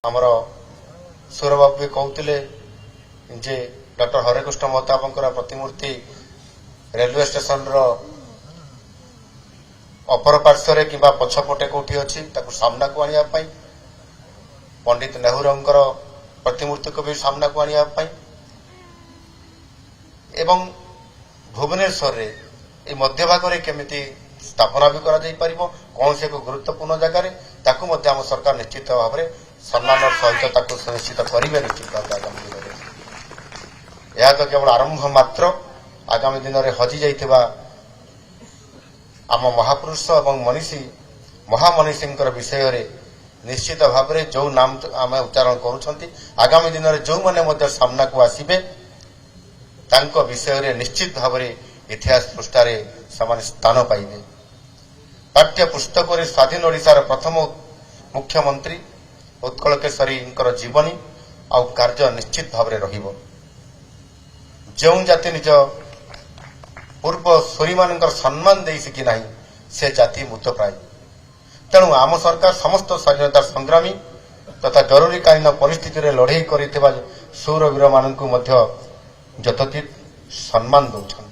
आमर सौरबाबू भी कहते जे डॉक्टर हरेकृष्ण महताबंकर प्रतिमूर्ति रेलवे स्टेशन अपर पार्श्व कि पछपटे कौटी अच्छी सामना को आने पंडित नेहरू प्रतिमूर्ति को भी सामना को आने एवं भुवनेश्वर रे मध्य भाग में केमिति स्थापना भी करा जाई परिबो कौन से एक गुरुत्वपूर्ण जगह आम सरकार निश्चित भाव में सम्मान सहित सुनिश्चित करेंगे निश्चित भाव आगामी दिन में यह तो केवल आरंभ मात्र आगामी दिन में हजि जाइथिबा आम महापुरुष एवं मनीषी महामनीषी विषय रे निश्चित भाव में जो नाम आम उच्चारण करुछंती आगामी दिन में जो मैंने सामना को आसीबे तांको विषय रे निश्चित भाव में इतिहास पृष्ठारे समान स्थान पाइबे। पाठ्य पुस्तक रे स्वाधीन ओडिशार प्रथम मुख्यमंत्री उत्कल केशरी जीवनी आ कार्य निश्चित भाव में रहिबो। जो जाति निज पूर्व सूरी मान सम्मान दे सिखि नाही से जाति मृत प्राय। तेणु आम सरकार समस्त स्वाधीनता संग्रामी तथा जरूरीकालीन परिस्थिति रे लड़ाई करिथिबा शूरवीर माननकु मध्य यथोचित सम्मान दउछन।